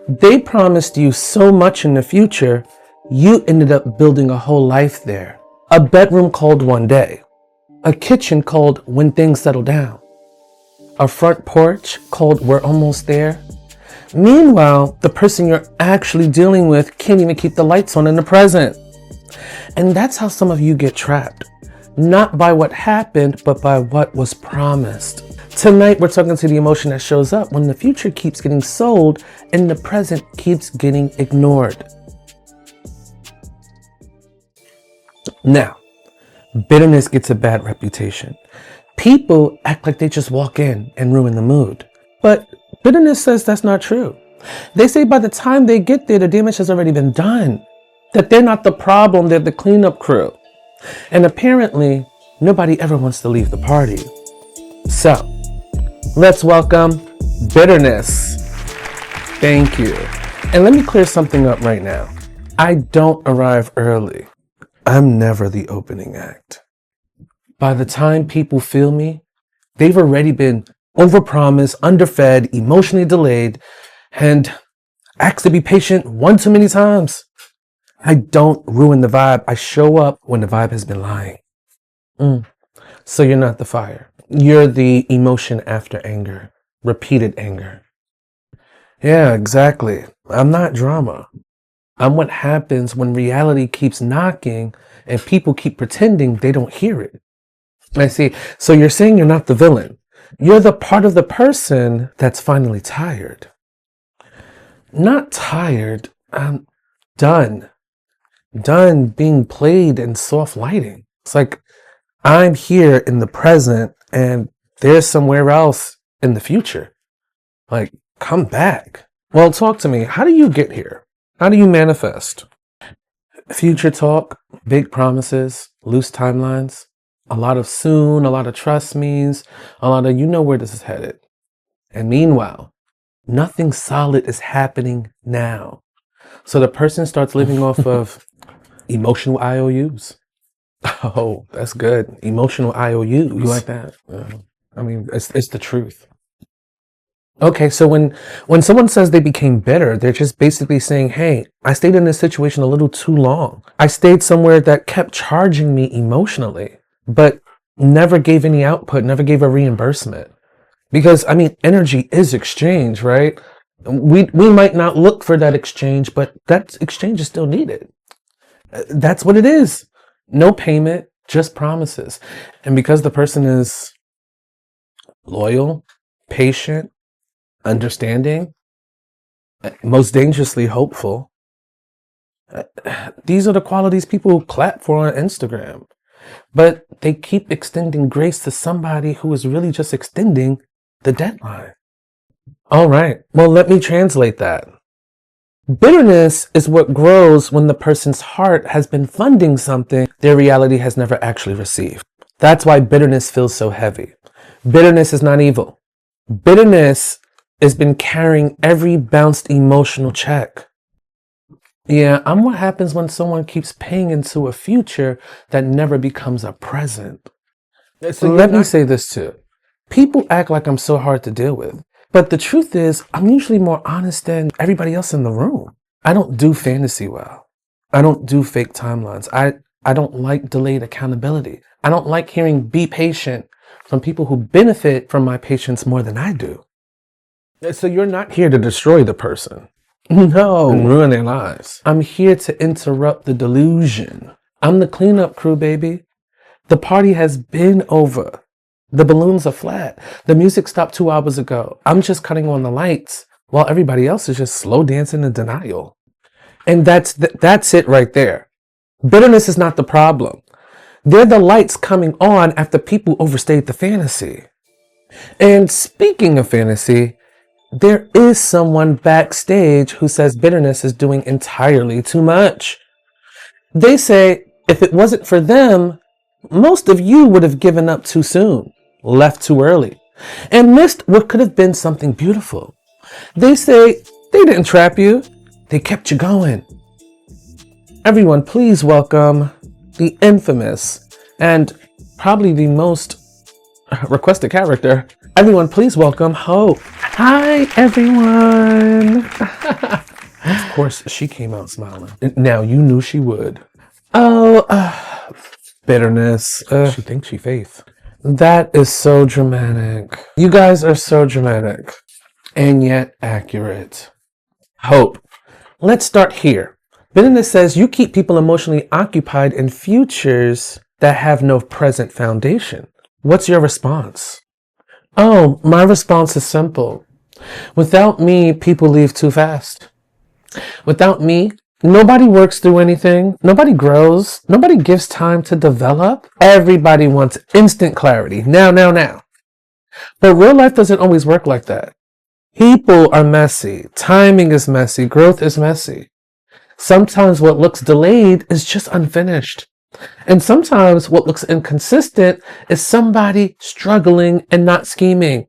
They promised you so much in the future, you ended up building a whole life there. A bedroom called One Day. A kitchen called When Things Settle Down. A front porch called We're Almost There. Meanwhile, the person you're actually dealing with can't even keep the lights on in the present. And that's how some of you get trapped. Not by what happened, but by what was promised. Tonight, we're talking to the emotion that shows up when the future keeps getting sold and the present keeps getting ignored. Now, bitterness gets a bad reputation. People act like they just walk in and ruin the mood. But bitterness says that's not true. They say by the time they get there, the damage has already been done. That they're not the problem, they're the cleanup crew. And apparently, nobody ever wants to leave the party. So, let's welcome bitterness. Thank you. And let me clear something up right now. I don't arrive early. I'm never the opening act. By the time people feel me, they've already been overpromised, underfed, emotionally delayed, and asked to be patient one too many times. I don't ruin the vibe. I show up when the vibe has been lying. So you're not the fire. You're the emotion after anger, repeated anger. Yeah, exactly. I'm not drama. I'm what happens when reality keeps knocking and people keep pretending they don't hear it. I see. So you're saying you're not the villain. You're the part of the person that's finally tired. Not tired. I'm done. Done being played in soft lighting. It's like I'm here in the present and there's somewhere else in the future. Like, come back. Well, talk to me. How do you get here? How do you manifest? Future talk, big promises, loose timelines, a lot of soon, a lot of trust means, a lot of you know where this is headed. And meanwhile, nothing solid is happening now. So the person starts living off of emotional IOUs. Oh, that's good. Emotional IOUs. You like that? I mean, it's the truth. Okay, so when someone says they became bitter, they're just basically saying, hey, I stayed in this situation a little too long. I stayed somewhere that kept charging me emotionally, but never gave any output, never gave a reimbursement. Because, I mean, energy is exchange, right? We might not look for that exchange, but that exchange is still needed. That's what it is. No payment, just promises. And because the person is loyal, patient, understanding, most dangerously hopeful, these are the qualities people clap for on Instagram. But they keep extending grace to somebody who is really just extending the deadline. All right, well, let me translate that. Bitterness is what grows when the person's heart has been funding something their reality has never actually received. That's why bitterness feels so heavy. Bitterness is not evil. Bitterness has been carrying every bounced emotional check. Yeah, I'm what happens when someone keeps paying into a future that never becomes a present. So let me say this too. People act like I'm so hard to deal with. But the truth is, I'm usually more honest than everybody else in the room. I don't do fantasy well. I don't do fake timelines. I don't like delayed accountability. I don't like hearing be patient from people who benefit from my patience more than I do. So you're not here to destroy the person. No. And ruin their lives. I'm here to interrupt the delusion. I'm the cleanup crew, baby. The party has been over. The balloons are flat. The music stopped 2 hours ago. I'm just cutting on the lights while everybody else is just slow dancing in denial. And that's it right there. Bitterness is not the problem. They're the lights coming on after people overstayed the fantasy. And speaking of fantasy, there is someone backstage who says bitterness is doing entirely too much. They say if it wasn't for them, most of you would have given up too soon, left too early, and missed what could have been something beautiful. They say they didn't trap you, they kept you going. Everyone, please welcome the infamous and probably the most requested character. Everyone, please welcome Hope. Hi, everyone. Of course, she came out smiling. Now, you knew she would. Oh, bitterness. She thinks she faith. That is so dramatic. You guys are so dramatic and yet accurate. Hope. Let's start here. Bitterness says you keep people emotionally occupied in futures that have no present foundation. What's your response? Oh, my response is simple. Without me, people leave too fast. Without me, nobody works through anything. Nobody grows. Nobody gives time to develop. Everybody wants instant clarity. Now. But real life doesn't always work like that. People are messy. Timing is messy. Growth is messy. Sometimes what looks delayed is just unfinished. And sometimes what looks inconsistent is somebody struggling and not scheming.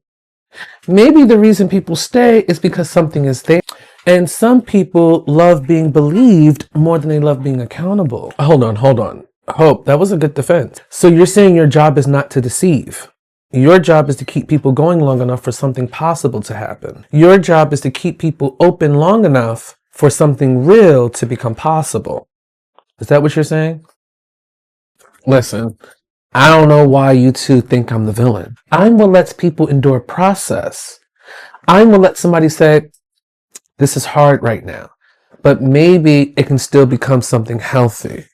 Maybe the reason people stay is because something is there. And some people love being believed more than they love being accountable. Hold on. Hope, that was a good defense. So you're saying your job is not to deceive. Your job is to keep people going long enough for something possible to happen. Your job is to keep people open long enough for something real to become possible. Is that what you're saying? Listen, I don't know why you two think I'm the villain. I'm what lets people endure process. I'm what lets somebody say, this is hard right now, but maybe it can still become something healthy.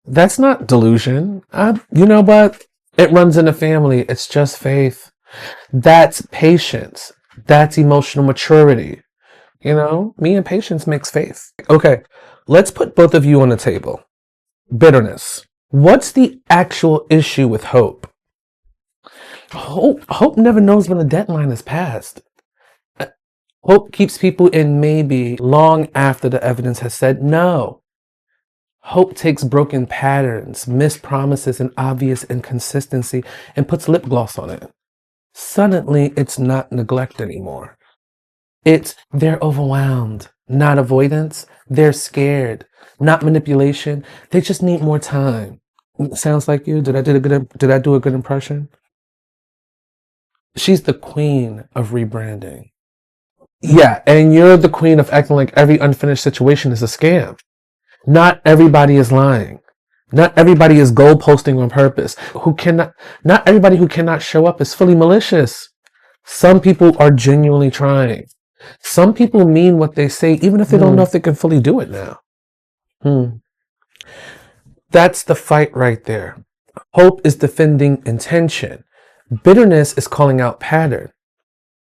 That's not delusion. You know what? It runs in the family. It's just faith. That's patience. That's emotional maturity. You know, me and patience makes faith. Okay, let's put both of you on the table. Bitterness. What's the actual issue with hope? Hope never knows when the deadline is passed. Hope keeps people in maybe long after the evidence has said no. Hope takes broken patterns, missed promises, and obvious inconsistency and puts lip gloss on it. Suddenly, it's not neglect anymore. It's they're overwhelmed, not avoidance. They're scared, not manipulation. They just need more time. Sounds like you. Did I do a good impression? She's the queen of rebranding. Yeah, and you're the queen of acting like every unfinished situation is a scam. Not everybody is lying. Not everybody is goal posting on purpose. Not everybody who cannot show up is fully malicious. Some people are genuinely trying. Some people mean what they say, even if they don't know if they can fully do it now. That's the fight right there. Hope is defending intention. Bitterness is calling out pattern.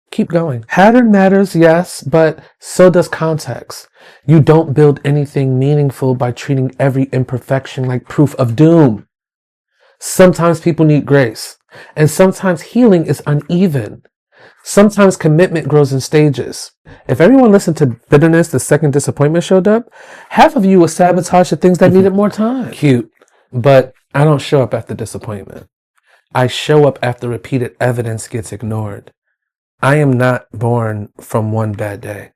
Keep going. Pattern matters, yes, but so does context. You don't build anything meaningful by treating every imperfection like proof of doom. Sometimes people need grace, and sometimes healing is uneven. Sometimes commitment grows in stages. If everyone listened to bitterness the second disappointment showed up, half of you would sabotage the things that needed more time. Cute, but I don't show up after disappointment. I show up after repeated evidence gets ignored. I am not born from one bad day.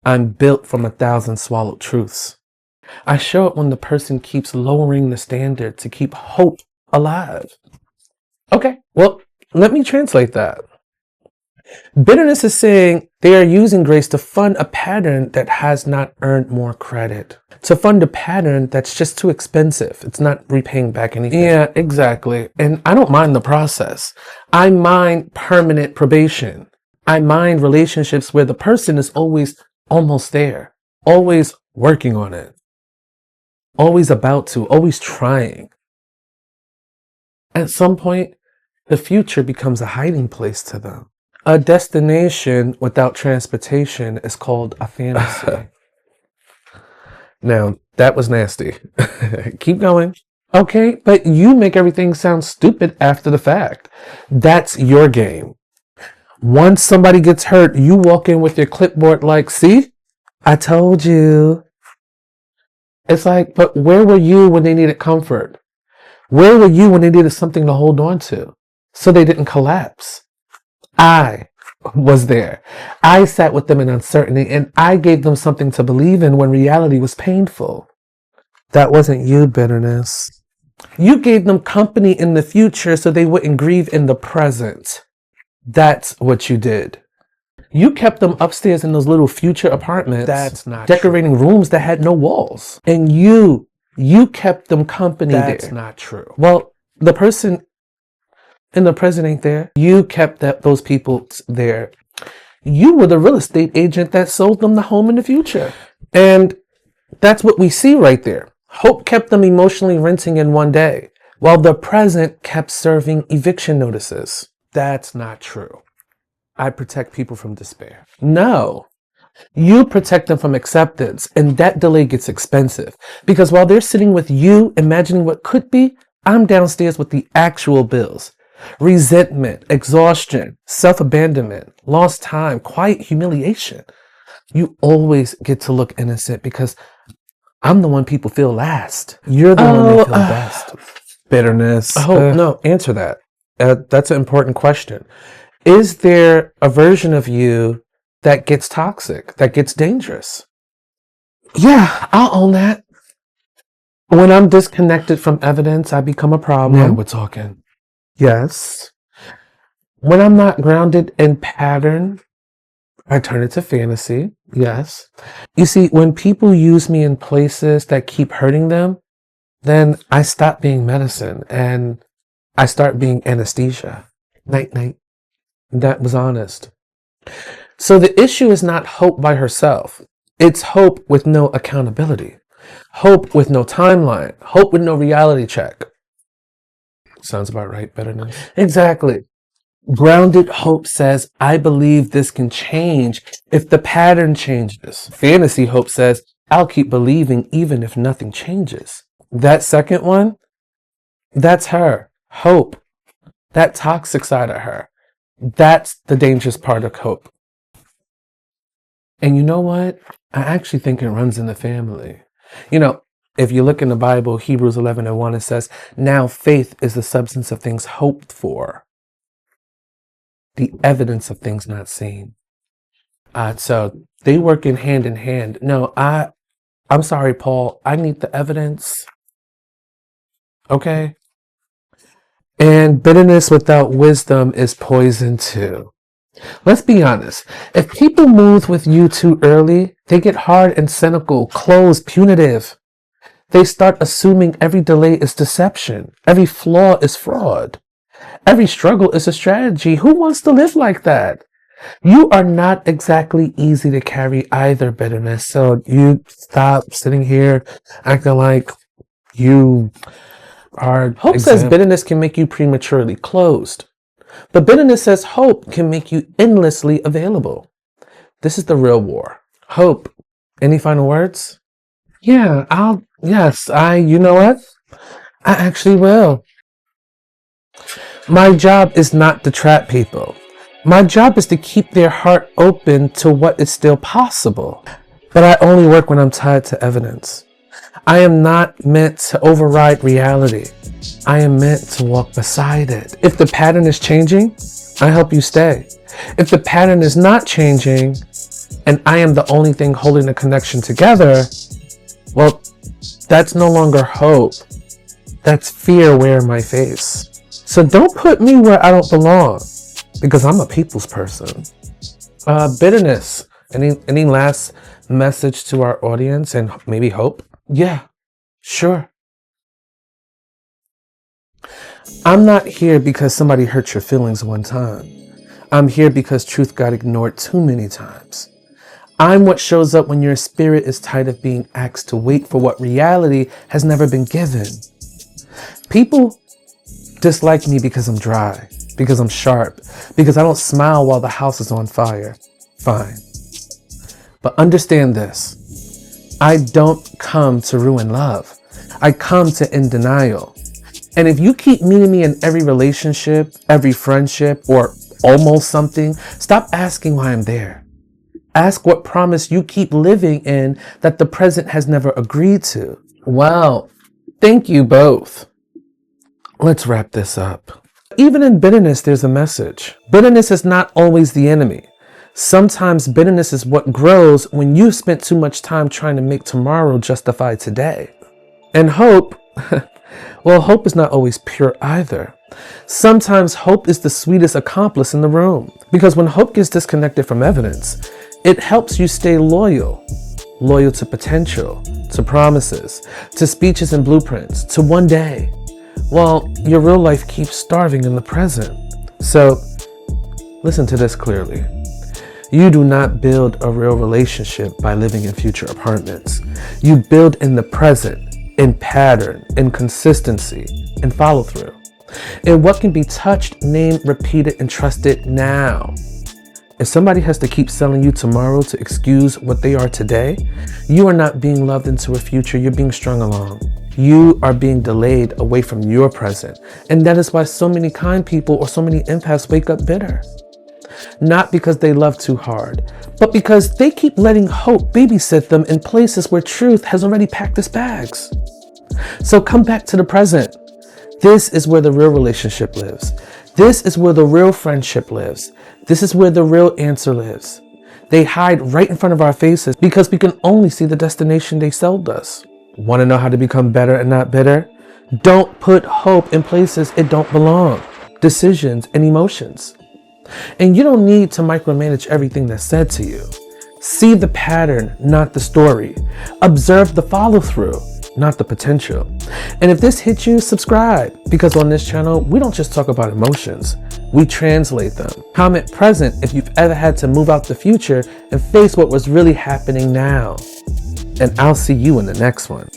I'm built from 1,000 swallowed truths. I show up when the person keeps lowering the standard to keep hope alive. Okay, well, let me translate that. Bitterness is saying they are using grace to fund a pattern that has not earned more credit. To fund a pattern that's just too expensive. It's not repaying back anything. Yeah, exactly. And I don't mind the process. I mind permanent probation. I mind relationships where the person is always almost there, always working on it, always about to, always trying. At some point, the future becomes a hiding place to them. A destination without transportation is called a fantasy. Now, that was nasty. Keep going. Okay, but you make everything sound stupid after the fact. That's your game. Once somebody gets hurt, you walk in with your clipboard like, see? I told you. It's like, but where were you when they needed comfort? Where were you when they needed something to hold on to so they didn't collapse? I was there. I sat with them in uncertainty and I gave them something to believe in when reality was painful. That wasn't you, bitterness. You gave them company in the future so they wouldn't grieve in the present. That's what you did. You kept them upstairs in those little future apartments. That's not decorating true. rooms that had no walls. And you kept them company there. That's not true. Well, the person in the present ain't there. You kept those people there. You were the real estate agent that sold them the home in the future. And that's what we see right there. Hope kept them emotionally renting in one day, while the present kept serving eviction notices. That's not true. I protect people from despair. No, you protect them from acceptance, and that delay gets expensive because while they're sitting with you, imagining what could be, I'm downstairs with the actual bills. Resentment, exhaustion, self-abandonment, lost time, quiet humiliation. You always get to look innocent because I'm the one people feel last. You're the one they feel best. Bitterness. No, answer that. That's an important question. Is there a version of you that gets toxic, that gets dangerous? Yeah, I'll own that. When I'm disconnected from evidence, I become a problem. Now we're talking. Yes. When I'm not grounded in pattern, I turn it to fantasy. Yes. You see, when people use me in places that keep hurting them, then I stop being medicine and I start being anesthesia. Night, night. That was honest. So the issue is not hope by herself. It's hope with no accountability. Hope with no timeline. Hope with no reality check. Sounds about right, bitterness. Exactly. Grounded hope says, I believe this can change if the pattern changes. Fantasy hope says, I'll keep believing even if nothing changes. That second one, that's her. Hope. That toxic side of her. That's the dangerous part of hope. And you know what? I actually think it runs in the family. You know, if you look in the Bible, Hebrews 11:1, it says, now faith is the substance of things hoped for, the evidence of things not seen. So they work in hand. No, I'm sorry, Paul. I need the evidence. Okay? And bitterness without wisdom is poison too. Let's be honest. If people move with you too early, they get hard and cynical, closed, punitive. They start assuming every delay is deception. Every flaw is fraud. Every struggle is a strategy. Who wants to live like that? You are not exactly easy to carry either, bitterness. So you stop sitting here acting like you are. Hope says bitterness can make you prematurely closed. But bitterness says hope can make you endlessly available. This is the real war. Hope. Any final words? Yeah, you know what? I actually will. My job is not to trap people. My job is to keep their heart open to what is still possible. But I only work when I'm tied to evidence. I am not meant to override reality. I am meant to walk beside it. If the pattern is changing, I help you stay. If the pattern is not changing, and I am the only thing holding the connection together, well, that's no longer hope. That's fear wearing my face. So don't put me where I don't belong, because I'm a people's person. Bitterness. Any last message to our audience and maybe hope? Yeah, sure. I'm not here because somebody hurt your feelings one time. I'm here because truth got ignored too many times. I'm what shows up when your spirit is tired of being asked to wait for what reality has never been given. People dislike me because I'm dry, because I'm sharp, because I don't smile while the house is on fire. Fine. But understand this. I don't come to ruin love. I come to end denial. And if you keep meeting me in every relationship, every friendship, or almost something, stop asking why I'm there. Ask what promise you keep living in that the present has never agreed to. Well, thank you both. Let's wrap this up. Even in bitterness, there's a message. Bitterness is not always the enemy. Sometimes bitterness is what grows when you've spent too much time trying to make tomorrow justify today. And hope, well, hope is not always pure either. Sometimes hope is the sweetest accomplice in the room, because when hope gets disconnected from evidence, it helps you stay loyal to potential, to promises, to speeches and blueprints, to one day, while your real life keeps starving in the present. So, listen to this clearly. You do not build a real relationship by living in future apartments. You build in the present, in pattern, in consistency, in follow through. In what can be touched, named, repeated, and trusted now. If somebody has to keep selling you tomorrow to excuse what they are today, you are not being loved into a future, you're being strung along. You are being delayed away from your present. And that is why so many kind people or so many empaths wake up bitter. Not because they love too hard, but because they keep letting hope babysit them in places where truth has already packed its bags. So come back to the present. This is where the real relationship lives. This is where the real friendship lives. This is where the real answer lives. They hide right in front of our faces because we can only see the destination they sold us. Want to know how to become better and not bitter? Don't put hope in places it don't belong. Decisions and emotions. And you don't need to micromanage everything that's said to you. See the pattern, not the story. Observe the follow through, not the potential. And if this hit you, subscribe, because on this channel, we don't just talk about emotions, we translate them. Comment present if you've ever had to move out the future and face what was really happening now. And I'll see you in the next one.